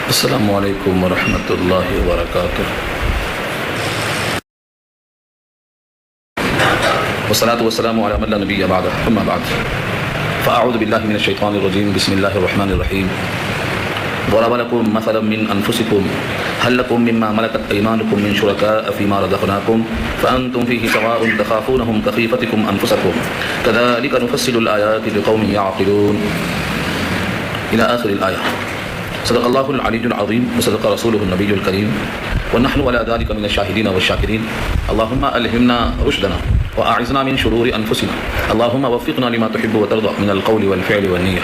السلام علیکم ورحمۃ اللہ وبرکاتہ، والصلاة والسلام علی من لا نبی بعدہ، اما بعد فاعوذ باللہ من الشیطان الرجیم، بسم اللہ الرحمن الرحیم۔ ضرب لكم مثلا من انفسكم هل لكم مما ملكت ايمانكم من شركاء فيما رزقناكم فانتم فيه سواء تخافونهم كخيفتكم انفسكم كذلك نفصل الايات لقوم يعقلون الى اخر الايه۔ صدق الله العلي العظيم وصدق رسوله النبي الكريم ونحن على ذلك من الشاهدين والشاكرين۔ اللهم الهمنا رشدنا واعذنا من شرور انفسنا، اللهم وفقنا لما تحب وترضى من القول والفعل والنية۔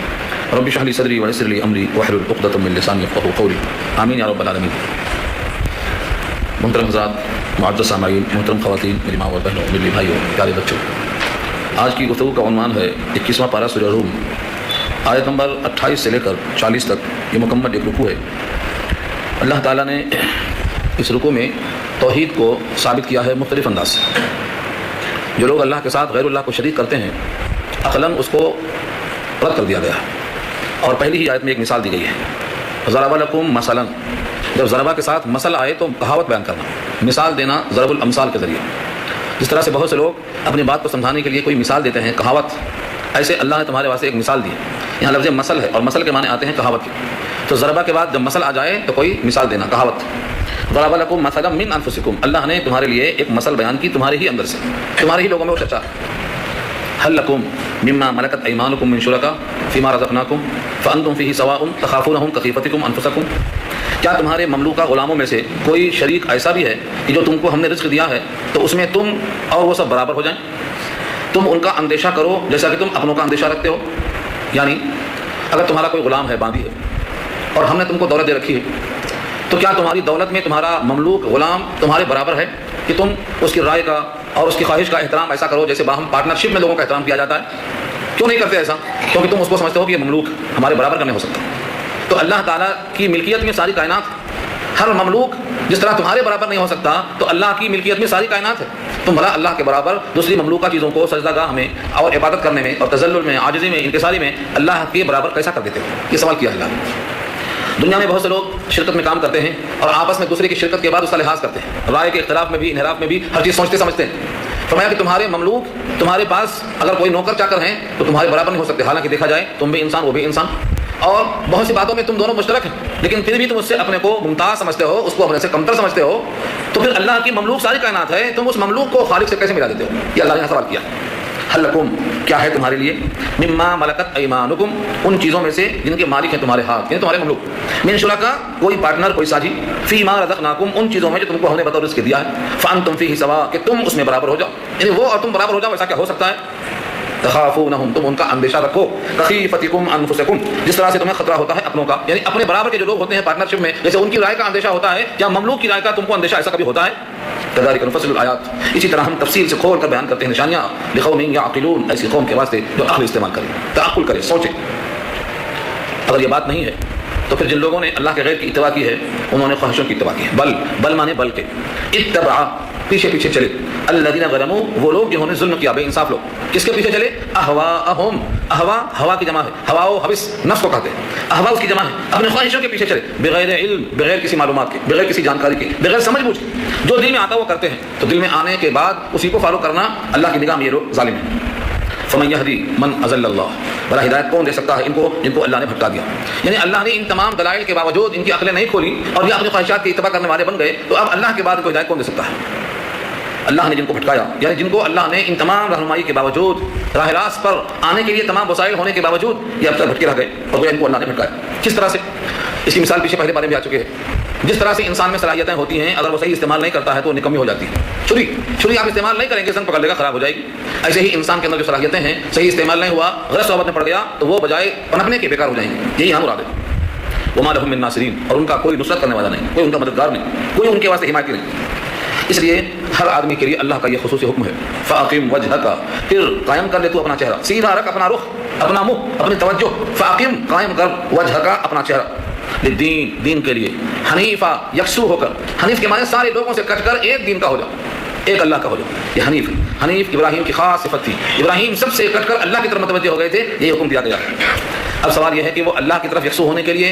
رب اشرح لي صدري ويسر لي امري واحلل عقدة من لساني يفقهوا قولي، آمین یا رب العالمین۔ محترم حضرات، معزز سامعین، محترم خواتین، میری ماں اور بہنوں، میرے بھائیوں، پیارے بچوں، آج کی گفتگو کا عنوان ہے 21واں پارہ سورہ روم، آیت نمبر 28 سے لے کر 40 تک۔ یہ مکمل ایک رکوع ہے۔ اللہ تعالیٰ نے اس رکوع میں توحید کو ثابت کیا ہے مختلف انداز سے۔ جو لوگ اللہ کے ساتھ غیر اللہ کو شریک کرتے ہیں، عقلاً اس کو رد کر دیا گیا ہے، اور پہلی ہی آیت میں ایک مثال دی گئی ہے، ضرب لکم مثلا۔ جب ضربہ کے ساتھ مثل آئے تو کہاوت بیان کرنا، مثال دینا ضرب الامثال کے ذریعے۔ جس طرح سے بہت سے لوگ اپنی بات کو سمجھانے کے لیے کوئی مثال دیتے ہیں، کہاوت، ایسے اللہ نے تمہارے واسطے ایک مثال دی ہے۔ یہاں لفظ مثل ہے اور مثل کے معنی آتے ہیں کہاوت کے، تو ضربہ کے بعد جب مثل آ جائے تو کوئی مثال دینا، کہاوت۔ ضرب لکم مثلا من انفسکم، اللہ نے تمہارے لیے ایک مثل بیان کی تمہارے ہی اندر سے، تمہارے ہی لوگوں میں وہ چچا ہے۔ هل لكم مما ملكت ايمانكم من شركاء فيما رزقناكم فانتم فيه سواء تخافونهم كخيفتكم انفسكم، کیا تمہارے مملوکہ غلاموں میں سے کوئی شریک ایسا بھی ہے کہ جو تم کو ہم نے رزق دیا ہے تو اس میں تم اور وہ سب برابر ہو جائیں، تم ان کا اندیشہ کرو جیسا کہ تم اپنوں کا اندیشہ رکھتے ہو۔ یعنی اگر تمہارا کوئی غلام ہے، باندھی ہے، اور ہم نے تم کو دولت دے رکھی ہے، تو کیا تمہاری دولت میں تمہارا مملوک غلام تمہارے برابر ہے کہ تم اس کی رائے کا اور اس کی خواہش کا احترام ایسا کرو جیسے باہم پارٹنرشپ میں لوگوں کا احترام کیا جاتا ہے؟ کیوں نہیں کرتے ایسا؟ کیونکہ تم اس کو سمجھتے ہو کہ یہ مملوک ہمارے برابر کا نہیں ہو سکتا۔ تو اللہ تعالیٰ کی ملکیت میں ساری کائنات، ہر مملوک جس طرح تمہارے برابر نہیں ہو سکتا، تو اللہ کی ملکیت میں ساری کائنات ہے۔ تم بھلا اللہ کے برابر دوسری مملوکہ چیزوں کو سجدہ گاہ میں اور عبادت کرنے میں اور تذلل میں، عاجزی میں، انکساری میں اللہ کے برابر کیسا کر دیتے ہو؟ یہ سوال کیا ہے اللہ نے۔ دنیا میں بہت سے لوگ شرکت میں کام کرتے ہیں اور آپس میں دوسرے کی شرکت کے بعد اس کا لحاظ کرتے ہیں، رائے کے اختلاف میں بھی، انحراف میں بھی، ہر چیز سوچتے سمجھتے ہیں۔ فرمایا کہ تمہارے مملوک تمہارے پاس اگر کوئی نوکر چاکر ہیں تو تمہارے برابر نہیں ہو سکتے، حالانکہ دیکھا جائے تم بھی انسان وہ بھی انسان، اور بہت سی باتوں میں تم دونوں مشترک ہیں، لیکن پھر بھی تم اس سے اپنے کو ممتاز سمجھتے ہو، اس کو اپنے سے کمتر سمجھتے ہو۔ تو پھر اللہ کی مملوک ساری کائنات ہے، تم اس مملوک کو خالق سے کیسے ملا دیتے ہو؟ یہ اللہ نے سوال کیا۔ حل لکم، کیا ہے تمہارے لیے، مما ملکت ایمانکم، ان چیزوں میں سے جن کے مالک ہیں تمہارے ہاتھ، یعنی تمہارے مملوک، من شرکاء، کوئی پارٹنر، کوئی ساجی، فیما رزقناکم، ان چیزوں میں جو تم کو ہم نے بطور رزق دیا ہے، فانتم فیہ سواء، کہ تم اس میں برابر ہو جاؤ، یعنی وہ اور تم برابر ہو جاؤ، ایسا کیا ہو سکتا ہے؟ تخافونہم، تم ان کا اندیشہ رکھو، کخیفتکم انفسکم، جس طرح سے تمہیں خطرہ ہوتا ہے اپنوں کا، یعنی اپنے برابر کے جو لوگ ہوتے ہیں پارٹنرشپ میں، جیسے ان کی رائے کا اندیشہ ہوتا ہے، کیا مملوک کی رائے کا تم کو اندیشہ ایسا کبھی ہوتا ہے؟ کذالک نفصل الآیات، اسی طرح ہم تفصیل سے کھول کر بیان کرتے ہیں نشانیاں، لقوم یعقلون، ایسی قوم کے واسطے جو عقل استعمال کرے، تعقل کرے، سوچے۔ اگر یہ بات نہیں ہے تو پھر جن لوگوں نے اللہ کے غیر کی اتباع کی ہے انہوں نے خواہشوں کی اتباع کی ہے۔ بل مانے بل کے، اتبع، پیچھے پیچھے چلے، الذین ظلموا، وہ لوگ جنہوں نے ظلم کیا، بے انصاف لوگ، کس کے پیچھے چلے؟ اہواءہم، اہوا ہوا کی جمع ہے، ہوا و حوث نفس کو کہتے ہیں، اہوا اس کی جمع ہے، اپنے خواہشوں کے پیچھے چلے، بغیر علم، بغیر کسی معلومات کے، بغیر کسی جانکاری کے، بغیر سمجھ بوجھ کے، جو دل میں آتا وہ کرتے ہیں، تو دل میں آنے کے بعد اسی کو فالو کرنا اللہ کی نگاہ میں یہ لوگ ظالم ہیں۔ فمن یہدی من اضل اللہ، بڑا ہدایت کون دے سکتا ہے ان کو جن کو اللہ نے بھٹکا دیا؟ یعنی اللہ نے ان تمام دلائل کے باوجود ان کی عقلیں نہیں کھولی اور یہ اپنی خواہشات کی اتباع کرنے والے بن گئے، تو اب اللہ کے بعد ان کو ہدایت کون دے سکتا ہے؟ اللہ نے جن کو بھٹکایا، یعنی جن کو اللہ نے ان تمام رہنمائی کے باوجود، راہ راست پر آنے کے لیے تمام وسائل ہونے کے باوجود یہ اب تک بھٹکے رہ گئے، اور ان کو اللہ نے بھٹکایا۔ کس طرح سے؟ اس کی مثال پیچھے پہلے بارے میں آ چکے ہیں۔ جس طرح سے انسان میں صلاحیتیں ہوتی ہیں، اگر وہ صحیح استعمال نہیں کرتا ہے تو وہ نکمی ہو جاتی ہے۔ چھری آپ استعمال نہیں کریں گے، زنگ پکڑ لے گا، خراب ہو جائے گی۔ ایسے ہی انسان کے اندر جو صلاحیتیں ہیں، صحیح استعمال نہیں ہوا، غلط صحبت میں پڑ گیا تو وہ بجائے پنپنے کے بیکار ہو جائیں گے۔ یہی ہم مراد ہے۔ وما لهم من ناصرین، اور ان کا کوئی نصرت کرنے والا نہیں، کوئی ان کا مددگار نہیں، کوئی ان کے واسطے حمایتی نہیں۔ اس لیے ہر آدمی کے لیے اللہ کا یہ خصوصی حکم ہے، فاقم وجہک، پھر قائم کر لے تو اپنا چہرہ، سیدھا رکھ اپنا رخ، اپنا منہ، اپنی توجہ، فاقم، قائم کر، وجہک، اپنا چہرہ، للدین، دین کے لیے، حنیفہ، یکسو ہو کر، حنیف کے معنی سارے لوگوں سے کٹ کر ایک دین کا ہو جاؤ، ایک اللہ کا ہو جاؤ۔ یہ حنیف، حنیف ابراہیم کی خاص صفت تھی، ابراہیم سب سے کٹ کر اللہ کی طرف متوجہ ہو گئے تھے، یہ حکم دیا گیا۔ اب سوال یہ ہے کہ وہ اللہ کی طرف یکسو ہونے کے لیے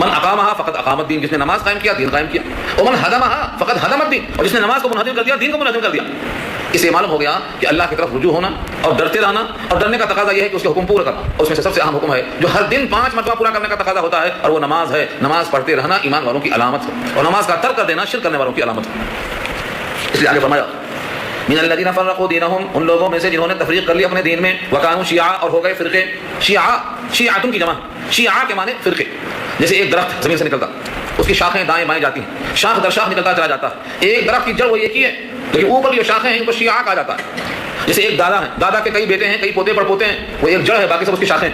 من اقامها فقط اقام الدین، جس نے نماز قائم کیا دین قائم کیا، ومن هدمها فقط هدم الدین، اور جس نے نماز کو منہدم کر دیا دین کو منہدم کر دیا۔ اس سے معلوم ہو گیا کہ اللہ کی طرف رجوع ہونا اور ڈرتے رہنا، اور ڈرنے کا تقاضا یہ ہے کہ اس کے حکم پورا کرنا، اور اس میں سے سب سے اہم حکم ہے جو ہر دن 5 مرتبہ پورا کرنے کا تقاضا ہوتا ہے، اور وہ نماز ہے۔ نماز پڑھتے رہنا ایمان والوں کی علامت ہے، اور نماز کا ترک کر دینا شرک کرنے والوں کی علامت ہے۔ اس لیے آگے فرمایا من الذین فرقوا دینہم، ان لوگوں میں سے جنہوں نے تفریق کر لی اپنے دین میں، وکانوا شیعا، اور ہو گئے فرقے۔ شیعہ شیعتن کی جمع، شیعہ کے معنی فرقے۔ جیسے ایک درخت زمین سے نکلتا، اس کی شاخیں دائیں بائیں جاتی ہیں، شاخ در شاخ نکلتا چلا جاتا ہے، ایک درخت کی جڑ وہ ایک ہی ہے لیکن اوپر کی جو شاخیں ہیں ان کو شیعہ کہا جاتا ہے۔ جیسے ایک دادا ہے، دادا کے کئی بیٹے ہیں، کئی پوتے پڑ پوتے ہیں، وہ ایک جڑ ہے، باقی سب اس کی شاخیں۔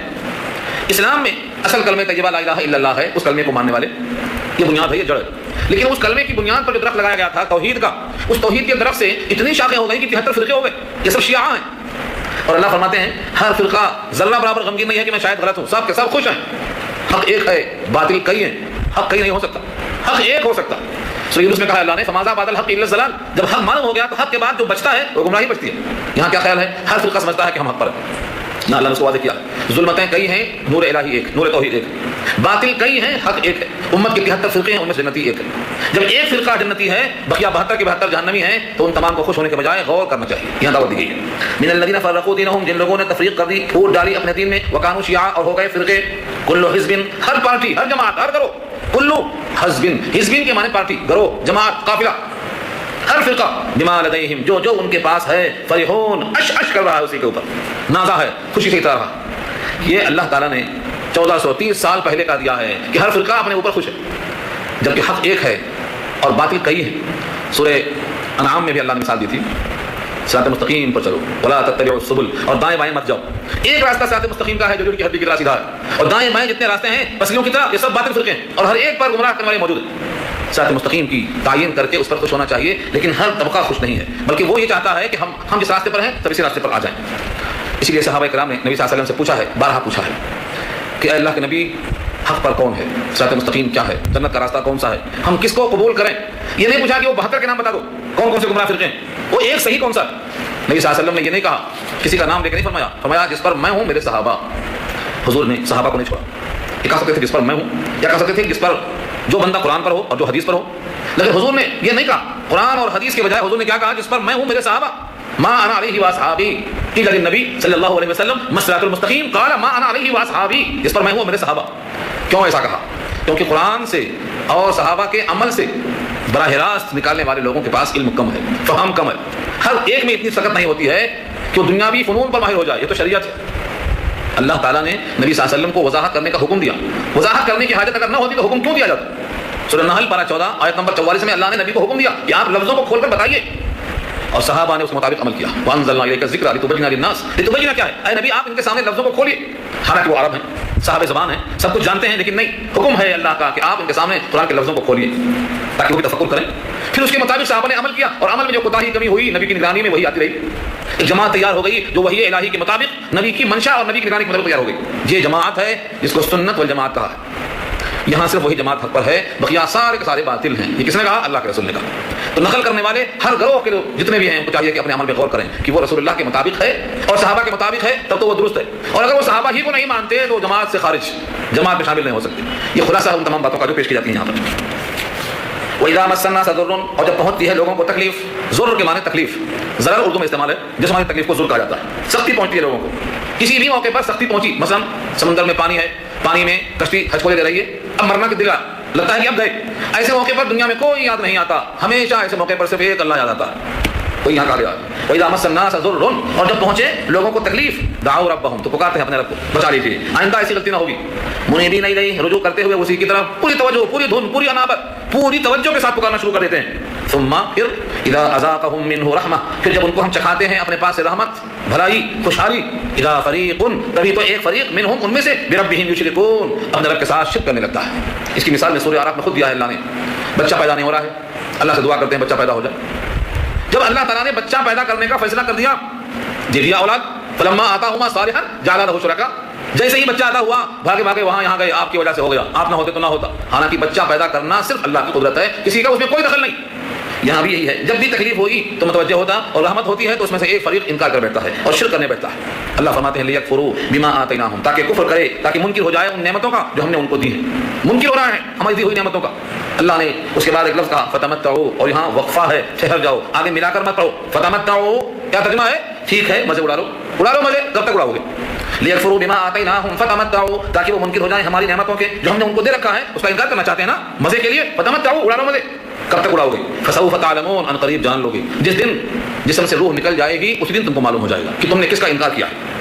اسلام میں اصل کلمہ طیبہ لا الہ الا اللہ ہے، اس کلمے کو ماننے والے، یہ بنیاد ہے، یہ جڑ ہے۔ لیکن اس کلمے کی بنیاد پر جو درخت لگایا گیا تھا توحید کا، اس توحید کے درخت سے اتنی شاخیں ہو گئی کہ 73 فرقے ہو گئے، یہ سب شیعہ ہیں۔ اور اللہ فرماتے ہیں ہر فرقہ ذرہ برابر غمگین نہیں ہے کہ میں شاید غلط ہوں، سب کے سب خوش ہیں۔ حق ایک ہے، باطل کئی ہیں، حق کئی نہیں ہو سکتا، حق ایک ہو سکتا۔ سورہ یونس میں کہا اللہ نے فماذا بعد الحق الا الضلال، جب حق معلوم ہو گیا تو حق کے بعد جو بچتا ہے وہ گمراہی بچتی ہے۔ یہاں کیا خیال ہے؟ ہر فرقہ سمجھتا ہے کہ ہم حق پر ہیں، نہ اللہ نے اس کو واضح کیا۔ ظلمتیں کئی ہیں، نور الہی ایک، نور توحید ایک، باطل کئی ہیں، حق ایک ہے۔ امت کے 73 فرقے ہیں، ان میں سے جنتی ایک ہے۔ جب ایک فرقہ جنتی ہے بقیہ 72 کے 72 جہنمی ہیں، تو ان تمام کو خوش ہونے کے بجائے غور کرنا چاہیے۔ یہاں دعوت دی گئی ہے من الذین فرقوا دینہم، جن لوگوں نے تفریق کر دی، پھوٹ ڈالی اپنے دین میں، وکانوا شیعا، اور ہو گئے فرقے۔ کل حزب، ہر پارٹی، ہر جماعت، ہر گروہ، کل حزب، حزب کے معنی پارٹی، گروہ، جماعت، قافلہ، ہر فرقہ بما لدیہم، جو ان کے پاس ہے، فرحون، اش کر رہا ہے اسی کے اوپر، نازا ہے، خوشی سے اترا رہا۔ یہ اللہ تعالیٰ نے 1430 سال پہلے کا دیا ہے کہ ہر فرقہ اپنے اوپر خوش ہے، جبکہ حق ایک ہے اور باطل کئی ہے۔ سورہ انعام میں بھی اللہ نے مثال دی تھی، صراط مستقیم پر چلو ولا تتبعوا السبل، اور دائیں بائیں مت جاؤ۔ ایک راستہ صراط مستقیم کا ہے جو کی ہڈی کی طرح سیدھا ہے، اور دائیں بائیں جتنے راستے ہیں پسلیوں کی طرح، یہ سب باطل فرقے ہیں، اور ہر ایک پر گمراہ کرنے والے موجود ہیں۔ صراط مستقیم کی تعین کر کے اس پر خوش ہونا چاہیے، لیکن ہر طبقہ خوش نہیں ہے، بلکہ وہ یہ چاہتا ہے کہ ہم جس راستے پر ہیں سب اسی راستے پر آ جائیں۔ اسی لیے صحابہ کرام نے نبی صلی اللہ علیہ وسلم سے پوچھا ہے، بارہا پوچھا ہے کہ اے اللہ کے نبی حق پر کون ہے، صراط مستقیم کیا ہے، جنت کا راستہ کون سا ہے، ہم کس کو قبول کریں؟ یہ نہیں پوچھا کہ وہ 72 کے نام بتا دو کون کون سے گمراہ فرقے ہیں، وہ ایک صحیح کون سا ہے۔ نبی صلی اللہ علیہ وسلم نے یہ نہیں کہا، کسی کا نام لے کے نہیں فرمایا، فرمایا جس پر میں ہوں میرے صحابہ۔ حضور نے صحابہ کو نہیں چھوڑا، یہ کہہ سکتے تھے جس پر میں ہوں، یا کہہ سکتے تھے جس پر جو بندہ قرآن پر ہو اور جو حدیث پر ہو، لیکن حضور نے یہ نہیں کہا۔ قرآن اور حدیث کے بجائے حضور نے کیا کہا؟ جس پر میں ہوں میرے صحابہ۔ ما انا علیہ واصحابی، قیل للنبی صلی اللہ علیہ وسلم ما الصراط المستقیم، قال ما انا علیہ واصحابی، جس پر میں ہوں میرے صحابہ۔ کیوں ایسا کہا؟ کیونکہ قرآن سے اور صحابہ کے عمل سے براہ راست نکالنے والے لوگوں کے پاس علم کم ہے، فہم کم ہے، ہر ایک میں اتنی سخت نہیں ہوتی ہے کہ وہ دنیاوی فنون پر ماہر ہو جائے، یہ تو شریعت ہے۔ اللہ تعالیٰ نے نبی صلی اللہ علیہ وسلم کو وضاحت کرنے کا حکم دیا، وضاحت کرنے کی حاجت اگر نہ ہوتی تو حکم کیوں دیا جاتا؟ سورہ نحل پارہ 14 آیت نمبر 44 میں اللہ نے نبی کو حکم دیا کہ آپ لفظوں کو کھول کر بتائیے، اور صحابہ نے اس کے مطابق عمل کیا۔ وانزلنا الیک الذکر لتبین للناس، لتبین کیا ہے؟ اے نبی آپ ان کے سامنے لفظوں کو کھولیے، حالانکہ وہ عرب ہیں، صاحب زبان ہیں، سب کچھ جانتے ہیں، لیکن نہیں، حکم ہے اللہ کا کہ آپ ان کے سامنے قرآن کے لفظوں کو کھولیے تاکہ وہ بھی تفکر کریں۔ پھر اس کے مطابق صحابہ نے عمل کیا، اور عمل میں جو کوتاہی کمی ہوئی نبی کی نگرانی میں وہی آتی رہی۔ ایک جماعت تیار ہو گئی جو وحی الہی کے مطابق نبی کی منشا اور نبی کی نگرانی کے مطابق تیار ہو گئی، یہ جماعت ہے جس کو سنت والجماعت کہا ہے۔ یہاں صرف وہی جماعت حق پر ہے، بقیہ سارے کے سارے باطل ہیں۔ یہ کس نے کہا؟ اللہ کے رسول نے کہا۔ تو نقل کرنے والے ہر گروہ کے جتنے بھی ہیں ان کو چاہیے کہ اپنے عمل پہ غور کریں کہ وہ رسول اللہ کے مطابق ہے اور صحابہ کے مطابق ہے، تب تو وہ درست ہے، اور اگر وہ صحابہ ہی کو نہیں مانتے تو جماعت سے خارج، جماعت میں شامل نہیں ہو سکتے۔ یہ خلاصہ ان تمام باتوں کا جو پیش کی جاتی ہیں یہاں پر۔ وَإِذَا مَسَّ النَّاسَ ضُرٌّ، اور جب پہنچتی ہے لوگوں کو تکلیف، ضر کے معنی تکلیف، ضرر اردو میں استعمال ہے، جسمانی تکلیف کو ضر کہا جاتا ہے، سختی پہنچتی ہے لوگوں کو، کسی بھی موقع پر سختی پہنچی، مثلا سمندر میں پانی ہے، پانی میں کشتی ہچکولے دے رہی ہے، اب مرنا کے دل لگتا ہے کہ اب گئے، ایسے موقع پر دنیا میں کوئی یاد نہیں آتا، ہمیشہ ایسے موقع پر صرف ایک اللہ یاد آتا ہے، کوئی یہاں کا گیا۔ وَإِذَا مَسَّ النَّاسَ ضُرٌّ، اور جب پہنچے لوگوں کو تکلیف، دعوا ربهم، تو پکارتے ہیں اپنے رب کو، بچا لیجیے، آئندہ ایسی غلطی نہ ہوگی، منیبین الیہ، رجوع کرتے ہوئے اسی کی طرف، پوری توجہ، پوری دھن، پوری انابت، پوری توجہ کے ساتھ پکارنا شروع کر دیتے ہیں۔ ثم پھر اذا اذاقهم منه رحمہ، پھر جب ان کو ہم چکھاتے ہیں اپنے پاس سے رحمت، بھلائی، خوشحالی، اذا فریق، تبھی تو ایک فریق منهم، ان میں سے بربهم یشرکون، اپنے رب کے ساتھ شرک کرنے لگتا ہے۔ اس کی مثال میں سورہ اعراف میں خود دیا ہے اللہ نے، بچہ پیدا نہیں ہو رہا ہے، اللہ سے دعا کرتے ہیں بچہ پیدا ہو جائے، جب اللہ تعالیٰ نے بچہ پیدا کرنے کا فیصلہ کر دیا، دے دیا اولاد، فلما آتاہما صالحا جعل لہ شرکا، جیسے ہی بچہ ادا ہوا بھاگے بھاگے وہاں یہاں گئے، آپ کی وجہ سے ہو گیا، آپ نہ ہوتے تو نہ ہوتا، حالانکہ بچہ پیدا کرنا صرف اللہ کی قدرت ہے، کسی کا اس میں کوئی دخل نہیں۔ یہاں بھی یہی ہے، جب بھی تکلیف ہوگی تو متوجہ ہوتا، اور رحمت ہوتی ہے تو اس میں سے ایک فریق انکار کر بیٹھتا ہے اور شرک کرنے بیٹھتا ہے۔ اللہ فرماتے ہیں لیکفروا بما آتیناہم، تاکہ کفر کرے، تاکہ منکر ہو جائے ان نعمتوں کا جو ہم نے ان کو دی ہیں۔ منکر ہو رہا ہے ہماری دی ہوئی نعمتوں کا۔ اللہ نے اس کے بعد ایک لفظ کہا فتمتعوا، اور یہاں وقفہ ہے، ٹھہر جاؤ، آگے ملا کر مت پڑھو۔ فتمتعوا کیا ترجمہ ہے؟ ٹھیک ہے مزے اڑا لو، اڑا لو مزے، کب تک اڑاؤ گے؟ لیکفروا بما آتیناہم فتمتعوا، تاکہ وہ منکر ہو جائیں ہماری نعمتوں کے جو ہم نے ان کو دے رکھا ہے، اس کا انکار کرنا چاہتے ہیں نا مزے کے لیے۔ فتمتعوا اڑا لو مزے، کب تک اڑاؤ گے؟ فسوف تعلمون، ان قریب جان لو گے، جس دن جسم سے روح نکل جائے گی اسی دن تم کو معلوم ہو جائے گا کہ تم نے کس کا انکار کیا ہے۔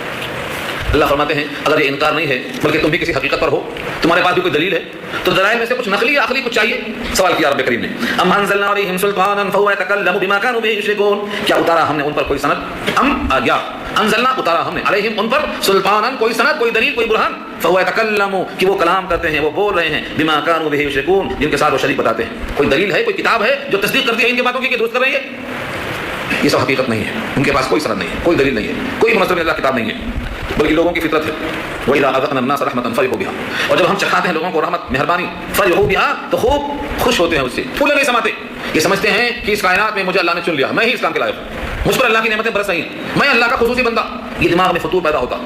اللہ فرماتے ہیں اگر یہ انکار نہیں ہے بلکہ تم بھی کسی حقیقت پر ہو، تمہارے پاس بھی کوئی دلیل ہے، تو دلائل میں سے کچھ نقلی یا عقلی کچھ چاہیے۔ سوال کیا رب کریم نے، ام انزلنا علیہم سلطانا فهو يتكلم بما كانوا به يشركون، کیا اتارا ہم نے ان پر کوئی سند؟ یا انزلنا اتارا ہم نے علیہم ان پر سلطانا کوئی سند، کوئی دلیل، کوئی برہان، فهو يتكلم کہ وہ کلام کرتے ہیں، وہ بول رہے ہیں، بما كانوا به يشركون جن کے ساتھ وہ شریک بتاتے ہیں۔ کوئی دلیل ہے، کوئی کتاب ہے جو تصدیق کرتی ہے ان کی باتوں کی کہ درست کر رہی ہے؟ یہ سب حقیقت نہیں ہے، ان کے پاس کوئی سند نہیں ہے، کوئی دلیل نہیں ہے، کوئی منزل اللہ کتاب نہیں ہے، بلکہ لوگوں کی فطرت ہے۔ وَإِذَا أَذَقْنَا النَّاسَ رَحْمَةً فَرِحُوا بِهَا، اور جب ہم چکھاتے ہیں لوگوں کو رحمت، مہربانی، فَرِحُوا بِهَا تو خوب خوش ہوتے ہیں اس سے، پھولے نہیں سماتے۔ یہ سمجھتے ہیں کہ اس کائنات میں مجھے اللہ نے چن لیا، میں ہی اسلام کے لائق ہوں، مجھ پر اللہ کی نعمتیں برس رہی ہیں، میں اللہ کا خصوصی بندہ۔ یہ دماغ میں فطور پیدا ہوتا،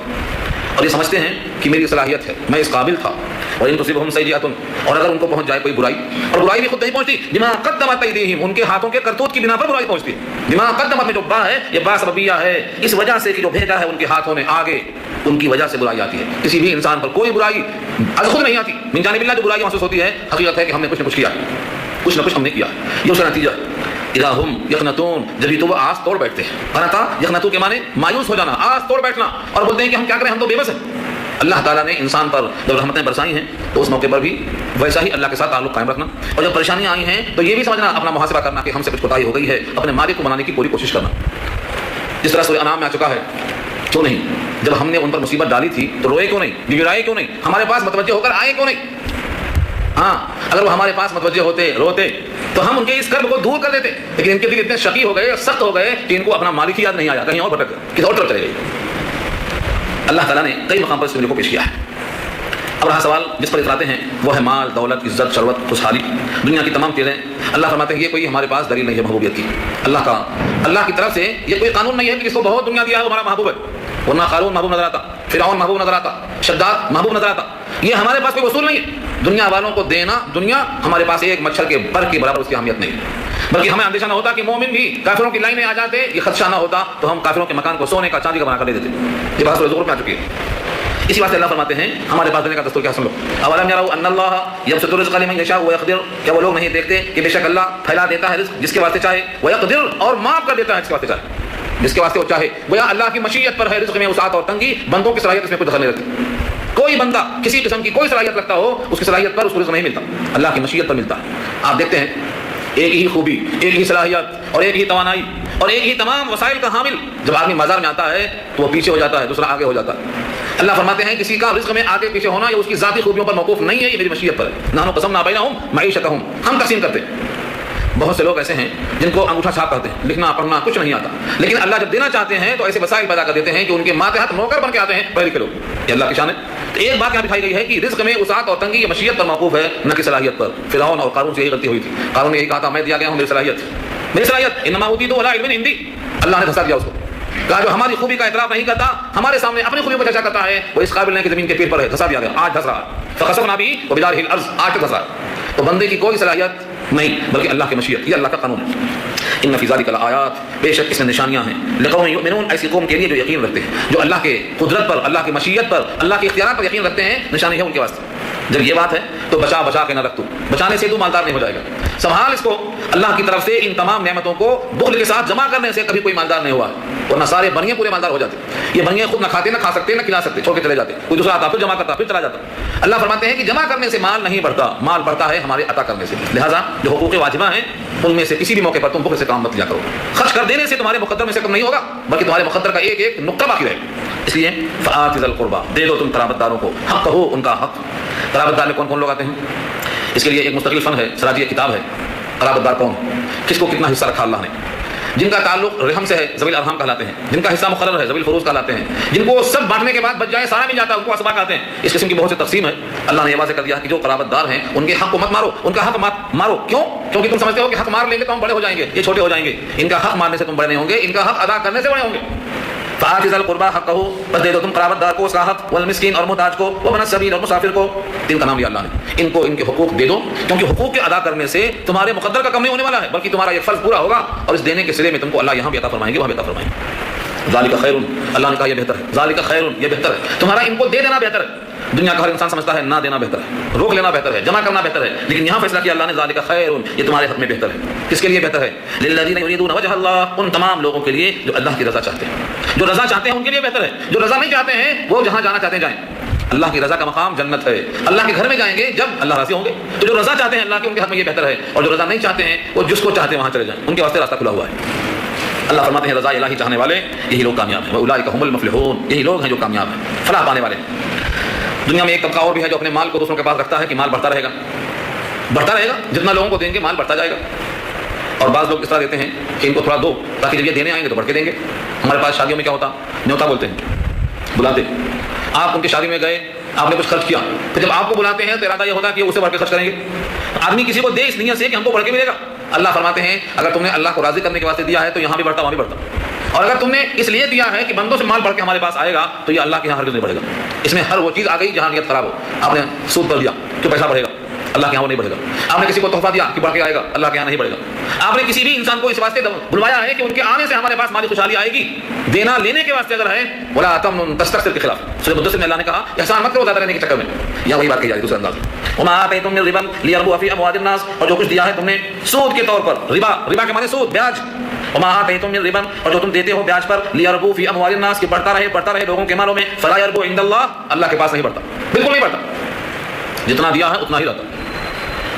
اور یہ سمجھتے ہیں کہ میری صلاحیت ہے، میں اس قابل تھا۔ وَإِن تُصِبْهُمْ سَيِّئَةٌ، اور اگر ان کو پہنچ جائے کوئی برائی، اور برائی بھی خود نہیں پہنچتی، بما قدمت ایدیہم، ان کے ہاتھوں کے کرتوت کی بنا پر برائی پہنچتی ہے۔ بما قدمت میں جو با ہے، یہ با سببیہ ہے، اس وجہ سے کہ جو بھیجا ہے ان کے ہاتھوں نے آگے، ان کی وجہ سے برائی آتی ہے۔ کسی بھی انسان پر کوئی برائی از خود نہیں آتی، من جانب اللہ جو برائی محسوس ہوتی ہے، حقیقت ہے کہ ہم نے کچھ نہ کچھ کیا، کچھ نہ کچھ ہم نے کیا، یہ اس کا نتیجہ ہے۔ اذا ہم یقنطون، جبھی تو وہ آس توڑ بیٹھتے ہیں۔ قنطا یقنطو کے معنی مایوس ہو جانا، آس توڑ بیٹھنا، اور بولتے ہیں کہ ہم کیا کریں، ہم تو بے بس ہیں۔ اللہ تعالیٰ نے انسان پر جب رحمتیں برسائی ہیں تو اس موقع پر بھی ویسا ہی اللہ کے ساتھ تعلق قائم رکھنا، اور جب پریشانیاں آئی ہیں تو یہ بھی سمجھنا، اپنا محاسبہ کرنا کہ ہم سے کچھ کوتاہی ہو گئی ہے، اپنے مالک کو منانے کی پوری کوشش کرنا۔ جس طرح سورہ انعام میں آ چکا ہے، کیوں نہیں جب ہم نے ان پر مصیبت ڈالی تھی تو روئے کیوں نہیں، گڑائے کیوں نہیں، ہمارے پاس متوجہ ہو کر آئے کیوں نہیں؟ ہاں اگر وہ ہمارے پاس متوجہ ہوتے، روتے، تو ہم ان کے اس کرب کو دور کر دیتے، لیکن ان کے دل اتنے شقی ہو گئے، سخت ہو گئے کہ ان کو اپنا مالک ہی یاد نہیں آیا، کہیں اور بھٹک گئے، کسی اور طرف چلے گئے۔ اللہ تعالیٰ نے کئی مقام پر اس کو پیش کیا ہے۔ اب رہا سوال جس پر اتراتے ہیں وہ ہے مال، دولت، عزت، ثروت، خوشحالی، دنیا کی تمام چیزیں۔ اللہ فرماتے ہیں یہ کوئی ہمارے پاس دلیل نہیں ہے محبوبیت کی، اللہ کی طرف سے یہ کوئی قانون نہیں ہے کہ اس کو بہت دنیا دیا ہے وہ ہمارا محبوب ہے، ورنہ قارون محبوب نظر آتا، فرعون محبوب نظر آتا، شداد محبوب نظر آتا۔ یہ ہمارے پاس کوئی اصول نہیں ہے دنیا والوں کو دینا، دنیا ہمارے پاس ایک مچھر کے پر کے برابر اس کی اہمیت نہیں، بلکہ ہمیں اندیشہ نہ ہوتا کہ مومن بھی کافروں کی لائن میں آ جاتے، یہ خدشہ نہ ہوتا تو ہم کافروں کے مکان کو سونے کا، چاندی کا بنا کر دے دیتے۔ یہ بات سورہ زخرف میں آ چکی ہے۔ اسی واسطے اللہ فرماتے ہیں ہمارے پاس دینے کا دستور کیا سن لو، اولم یروا ان اللہ یبسط الرزق لمن یشاء ویقدر، کیا وہ لوگ نہیں دیکھتے کہ بے شک اللہ پھیلا دیتا ہے رزق جس کے واسطے چاہے، ویقدر اور معاف کر دیتا ہے جس کے واسطے چاہے، جس کے واسطے وہ چاہے۔ گویا اللہ کی مشیت پر ہے رزق میں وسعت اور تنگی، بندوں کی صلاحیت اس میں کوئی دخل نہیں رکھتی۔ کوئی بندہ کسی قسم کی کوئی صلاحیت رکھتا ہو، اس کی صلاحیت پر اس کو رزق نہیں ملتا، اللہ کی مشیت پر ملتا ہے۔ آپ دیکھتے ہیں ایک ہی خوبی، ایک ہی صلاحیت اور ایک ہی توانائی اور ایک ہی تمام وسائل کا حامل جب آدمی بازار میں آتا ہے تو وہ پیچھے ہو جاتا ہے، دوسرا آگے ہو جاتا ہے۔ اللہ فرماتے ہیں کسی کا رزق میں آگے پیچھے ہونا یہ اس کی ذاتی خوبیوں پر موقوف نہیں ہے، یہ میری مشیت پر ہے۔ نحن قسمنا بینہم معیشتہم، ہم تقسیم کرتے ہیں۔ بہت سے لوگ ایسے ہیں جن کو انگوٹھا چھاپ کرتے ہیں، لکھنا پڑھنا کچھ نہیں آتا، لیکن اللہ جب دینا چاہتے ہیں تو ایسے وسائل پیدا کر دیتے ہیں کہ ان کے ماتحت نوکر بن کے آتے ہیں پڑھے لکھے لوگ۔ یہ اللہ کی شان ہے۔ تو ایک بات یہاں دکھائی گئی ہے کہ رزق میں وسعت اور تنگی یہ مشیت پر موقوف ہے، نہ کہ صلاحیت پر۔ فرعون اور قارون سے یہی غلطی ہوئی تھی، قارون نے یہی کہا تھا میں دیا گیا ہوں میری صلاحیت، انما اوتیتہ علی علم عندی، اللہ نے دھسا دیا اس کو، کہا جو ہماری خوبی کا اعتراف نہیں کرتا، ہمارے سامنے اپنی خوبیوں پر چرچا کرتا ہے، وہ اس قابل نہیں کہ زمین کے پیر پر ہے، دھسا دیا گیا، آج دھس رہا ہے، فخسفنا بہ وبدارہ الارض، آج تک دھس رہا ہے۔ تو بندے کی کوئی صلاحیت نہیں بلکہ اللہ کی مشیت، یہ اللہ کا قانون ہے۔ ان فی ذلک لآیات، بے شک اس میں نشانیاں ہیں، لقوم یؤمنون، ایسی قوم کے لیے جو یقین رکھتے ہیں، جو اللہ کے قدرت پر، اللہ کی مشیت پر، اللہ کے اختیارات پر یقین رکھتے ہیں، نشانی ہے ان کے واسطے۔ جب یہ بات ہے تو بچا کے نہ رکھ، تو بچانے سے تو مالدار نہیں ہو جائے گا، سنبھال اس کو، اللہ کی طرف سے ان تمام نعمتوں کو بخل کے ساتھ جمع کرنے سے کبھی کوئی مالدار نہیں ہوا، ورنہ سارے بنیے پورے مالدار ہو جاتے۔ یہ بنیے خود نہ کھاتے، نہ کھا سکتے، نہ کھلا سکتے، چھوڑ کے چلے جاتے، کوئی دوسرا آتا پھر جمع کرتا، پھر چلا جاتا۔ اللہ فرماتے ہیں کہ جمع کرنے سے مال نہیں بڑھتا، مال بڑھتا ہے ہمارے عطا کرنے سے، لہٰذا جو حقوق واجبہ ہیں ان میں سے کسی بھی موقع پر تم بخل سے کام مت لیا کرو۔ خرچ کر دینے سے تمہارے مقدر میں سے کم نہیں ہوگا، بلکہ تمہارے مقدر کا ایک ایک نقطہ باقی رہے گا۔ اس لیے فآت ذی القربیٰ، دے دو تم قرابت داروں کو حق ہو ان کا حق۔ قرابت دار میں کون کون لوگ آتے ہیں، اس کے لیے ایک مستقل فن ہے، سراجی کتاب ہے، قرابت دار کون، کس کو کتنا حصہ رکھا اللہ نے۔ جن کا تعلق رحم سے ہے ذوی الارحام کہلاتے ہیں، جن کا حصہ مقرر ہے ذوی الفروض کہلاتے ہیں، جن کو سب بانٹنے کے بعد بچ جائے سارا مل جاتا ہے ان کو اسبا کہتے ہیں۔ اس قسم کی بہت سی تقسیم ہے۔ اللہ نے یہ واضح کر دیا کہ جو قرابت دار ہیں ان کے حق کو مت مارو، ان کا حق مت مارو۔ کیوں؟ کیونکہ تم سمجھتے ہو کہ حق مار لیں گے تو ہم بڑے ہو جائیں گے، یہ چھوٹے ہو جائیں گے۔ ان کا حق مارنے سے تم بڑے نہیں ہوں گے، ان کا حق ادا کرنے سے بڑے ہوں گے۔ فآت ذی القربى حقہ، بس دے دو تم قرابت دار کو اس کا حق، والمسکین اور محتاج کو، وابن السبیل اور مسافر کو۔ تین کا نام لیا اللہ نے، ان کو ان کے حقوق دے دو، کیونکہ حقوق کے ادا کرنے سے تمہارے مقدر کا کم نہیں ہونے والا ہے، بلکہ تمہارا یہ فرض پورا ہوگا، اور اس دینے کے صلے میں تم کو اللہ یہاں بھی عطا فرمائیں گے، وہاں بھی عطا فرمائیں گے۔ ذالک خیر، اللہ نے کہا یہ بہتر ہے، ذالک خیر، یہ بہتر ہے، تمہارا ان کو دے دینا بہتر ہے۔ دنیا کا ہر انسان سمجھتا ہے نہ دینا بہتر ہے، روک لینا بہتر ہے، جمع کرنا بہتر ہے، لیکن یہاں فیصلہ کیا اللہ نے ذالک خیر، یہ تمہارے حق میں بہتر ہے۔ کس کے لیے بہتر ہے؟ للذین یریدون وجہ اللہ، ان تمام لوگوں کے لیے جو اللہ کی رضا چاہتے ہیں۔ جو رضا چاہتے ہیں ان کے لیے بہتر ہے، جو رضا نہیں چاہتے ہیں وہ جہاں جانا چاہتے ہیں جائیں۔ اللہ کی رضا کا مقام جنت ہے، اللہ کے گھر میں جائیں گے جب اللہ راضی ہوں گے۔ تو جو رضا چاہتے ہیں اللہ کے، ان کے حق میں یہ بہتر ہے، اور جو رضا نہیں چاہتے ہیں وہ جس کو چاہتے ہیں وہاں چلے جائیں، ان کے واسطے راستہ کھلا ہوا ہے۔ اللہ فرماتے ہیں رضا الہی چاہنے والے یہی لوگ کامیاب ہیں، واولئک هم المفلحون، یہی لوگ ہیں جو کامیاب ہیں، فلاح پانے والے۔ دنیا میں ایک طبقہ اور بھی ہے جو اپنے مال کو دوسروں کے پاس رکھتا ہے کہ مال بڑھتا رہے گا، بڑھتا رہے گا، جتنا لوگوں کو دیں گے مال بڑھتا جائے گا۔ اور بعض لوگ اس طرح دیتے ہیں کہ ان کو تھوڑا دو تاکہ جب یہ دینے آئیں گے تو بڑھ کے دیں گے۔ ہمارے پاس شادیوں میں کیا ہوتا، نیوتا بولتے ہیں، بلاتے ہیں، آپ ان کی شادی میں گئے، آپ نے کچھ خرچ کیا، پھر جب آپ کو بلاتے ہیں تو ارادہ یہ ہوتا ہے کہ اسے بڑھ کے خرچ کریں گے۔ آدمی کسی کو دے اس نیت سے کہ ہم کو بڑھ کے ملے گا۔ اللہ فرماتے ہیں اگر تم نے اللہ کو راضی کرنے کے واسطے دیا ہے تو یہاں بھی بڑھتا وہاں بھی بڑھتا، اور اگر تم نے اس لیے دیا ہے کہ بندوں سے مال بڑھ کے ہمارے پاس آئے گا تو یہ اللہ کے یہاں ہرگز نہیں بڑھے گا۔ اس میں ہر وہ چیز آ گئی جہاں نیت خراب ہو۔ آپ نے سود پر دیا کہ پیسہ بڑھے گا، اللہ کے یہاں وہ نہیں بڑھے گا۔ آپ نے کسی کو تحفہ دیا کہ بڑھ کے آئے گا، اللہ کے یہاں نہیں بڑھے گا۔ آپ نے کسی بھی انسان کو اس واسطے بلوایا ہے کہ ان کے آنے سے ہمارے پاس مالی خوشحالی آئے گی، دینا لینے کے واسطے اگر ہے، ولا تمنن تستكثر کے خلاف سورہ مدثر میں اللہ نے کہا احسان مت کرو زیادہ رہنے کے چکر میں، یہاں وہی بات کہی جا رہی ہے دوسرے انداز میں۔ وما آتيتم من ربا ليربو في اموال الناس، اور جو کچھ دیا ہے تم نے سود کے طور پر، ربا، ربا کے معنی سود، بیاج۔ وما آتيتم من ربا، اور جو تم دیتے ہو بیاج پر، ليربو في اموال الناس، کہ بڑھتا رہے لوگوں کے مالوں میں، فلا يربو عند الله، اللہ کے پاس نہیں بڑھتا، بالکل نہیں بڑھتا، جتنا دیا ہے اتنا ہی رہتا۔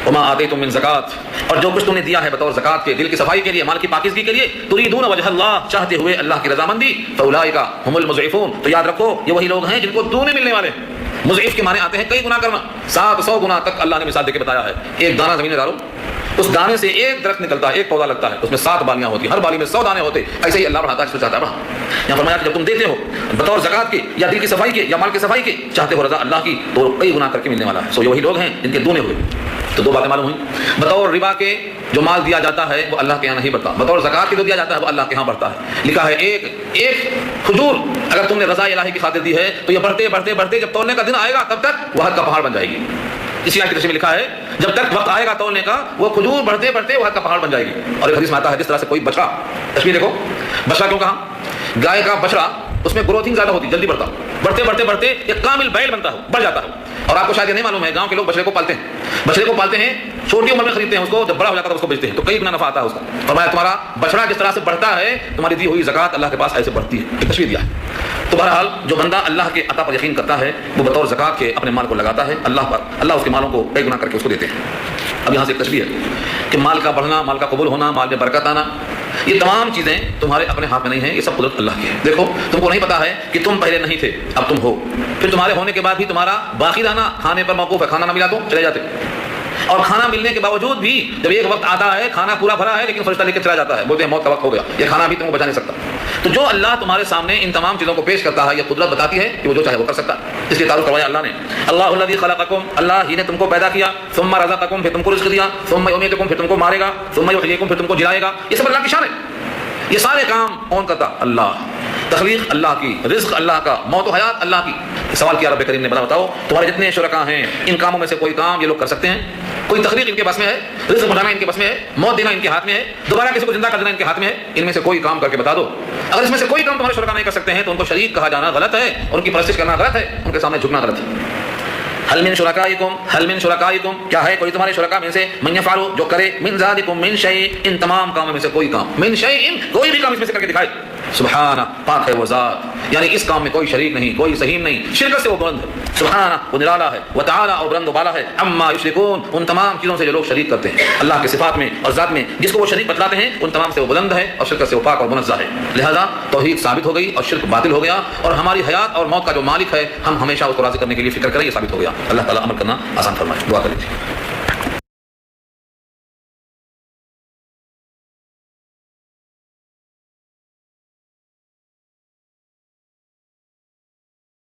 وما آتيتم من زکات، اور جو کچھ تم نے دیا ہے بطور زکات کے، دل کی صفائی کے لیے، مال کی پاکیزگی کے لیے، تريدون وجه اللہ، چاہتے ہوئے اللہ کی رضامندی، فاولئک هم المضعفون، تو یاد رکھو یہ وہی لوگ ہیں جن کو دونے ملنے والے ہیں۔ مضعف کے معنی آتے ہیں کئی گنا کرنا، 700 گنا تک اللہ نے مثال دے کے بتایا ہے۔ ایک دانہ زمین میں ڈالو، اس دانے سے ایک درخت نکلتا ہے، ایک پودا لگتا ہے، اس میں 7 بالیاں ہوتی ہیں، ہر بالی میں 100 دانے ہوتے، ایسے ہی اللہ بڑھاتا ہے جس کو چاہتا ہے بڑھا۔ یہاں فرمایا کہ جب تم دیتے ہو بطور زکات کے یا دل کی صفائی کے یا مال کی صفائی کے، چاہتے ہو رضا اللہ کی، تو کئی گنا کر کے ملنے والا ہے۔ سو یہ وہی لوگ ہیں جن کے دونے ہوئے۔ تو دو باتیں معلوم ہوئی، بطور ربا کے جو مال دیا جاتا ہے وہ اللہ کے یہاں نہیں بڑھتا، بطور زکات کے جو دیا جاتا ہے وہ اللہ کے یہاں بڑھتا ہے۔ لکھا ہے ایک کھجور اگر تم نے رضا الہی کی خاطر دی ہے تو یہ بڑھتے جب تولنے کا دن آئے گا تب تک وہ حد کا پہاڑ بن جائے گی۔ اسی آیت کی تفسیر میں لکھا ہے جب تک وقت آئے گا تولنے کا وہ کھجور بڑھتے وہ حد کا پہاڑ بن جائے گی۔ اور ایک حدیث میں آتا ہے جس طرح سے کوئی بچڑا، تشبیہ دیکھو، بچڑا کیوں کہا؟ گائے کا بچڑا، اس میں گروتھنگ زیادہ ہوتی، جلدی بڑھتا، بڑھتے ایک کامل بیل بنتا ہو، بڑھ جاتا ہو۔ اور آپ کو شاید یہ نہیں معلوم ہے، گاؤں کے لوگ بچڑے کو پالتے ہیں، چھوٹی عمر میں خریدتے ہیں اس کو، جب بڑا ہو جاتا ہے اس کو بیچتے ہیں، تو کئی گنا نفع آتا ہے اس کا۔ فرمایا تمہارا بچڑا جس طرح سے بڑھتا ہے تمہاری دی ہوئی زکات اللہ کے پاس ایسے بڑھتی ہے، ایک تشبیہ دیا ہے۔ تو بہرحال جو بندہ اللہ کے عطا پر یقین کرتا ہے وہ بطور زکات کے اپنے مال کو لگاتا ہے اللہ پر، اللہ اس کے مالوں کو کئی گنا کر کے اس کو دیتے ہیں۔ اب یہاں سے ایک تشبیہ ہے کہ مال کا بڑھنا، مال کا قبول ہونا، مال میں برکت آنا، یہ تمام چیزیں تمہارے اپنے ہاتھ میں نہیں ہیں، یہ سب قدرت اللہ کی ہے۔ دیکھو تم کو نہیں پتا ہے کہ تم پہلے نہیں تھے، اب تم ہو، پھر تمہارے ہونے کے بعد بھی تمہارا باقی رہنا کھانے پر موقوف ہے، کھانا نہ ملا تو چلے جاتے، اور کھانا ملنے کے باوجود بھی جب ایک وقت آتا ہے کھانا پورا بھرا ہے لیکن فرشتہ لے کے چلا جاتا ہے، بولتے ہیں موت کا وقت ہو گیا، یہ کھنا بھی تم کو بچا نہیں سکتا۔ تو جو اللہ تمہارے سامنے ان تمام چیزوں کو پیش کرتا ہے یہ قدرت بتاتی ہے کہ وہ جو چاہے وہ کر سکتا ہے۔ اس لیے تعارف کروایا اللہ نے، اللہ الذی خلقکم، اللہ ہی نے تم کو پیدا کیا، ثم رزقکم، پھر تم کو رزق دیا، ثم یمیتکم، پھر تم کو مارے گا، ثم یحییکم، پھر تم کو جلائے گا۔ یہ سب اللہ کی شان ہے، یہ سارے کام کون کرتا؟ اللہ۔ تخلیق اللہ کی، رزق اللہ کا، موت و حیات اللہ کی۔ سوال کیا رب کریم نے، بتاؤ تمہارے جتنے شرکا ہیں ان کاموں میں سے کوئی کام یہ لوگ کر سکتے ہیں؟ کوئی تخلیق ان کے بس میں ہے، رزق بڑھانا ان کے بس میں ہے، موت دینا ان کے ہاتھ میں ہے، دوبارہ کسی کو زندہ کر دینا ان کے ہاتھ میں ہے، ان میں سے کوئی کام کر کے بتا دو۔ اگر اس میں سے کوئی کام تمہارے شرکا نہیں کر سکتے ہیں تو ان کو شریک کہا جانا غلط ہے، ان کی پرستش کرنا غلط ہے، ان کے سامنے جھکنا غلط ہے۔ حل من شرکائکم، کیا ہے کوئی تمہارے شرکا میں سے، من یفعل، جو کرے، من ذالکم من شیء، ان تمام کاموں میں سے کوئی کام، من شیء، کوئی بھی کام اس میں سے کر کے دکھائے، سبحانہ، پاک ہے وہ ذات، یعنی اس کام میں کوئی شریک نہیں، کوئی سہیم نہیں، شرکت سے وہ بلند ہے، سبحانہ وہ نرالا ہے، وتعالی اور بلند و بالا ہے، عما یشرکون، ان تمام چیزوں سے جو لوگ شریک کرتے ہیں اللہ کے صفات میں اور ذات میں، جس کو وہ شریک بتلاتے ہیں ان تمام سے وہ بلند ہے اور شرکت سے وہ پاک اور منزہ ہے۔ لہذا توحید ثابت ہو گئی اور شرک باطل ہو گیا، اور ہماری حیات اور موت کا جو مالک ہے ہم ہمیشہ اس کو راضی کرنے کے لیے فکر کریں، یہ ثابت ہو گیا۔ اللہ تعالیٰ عمل کرنا آسان فرمائے، دعا کر لیجیے۔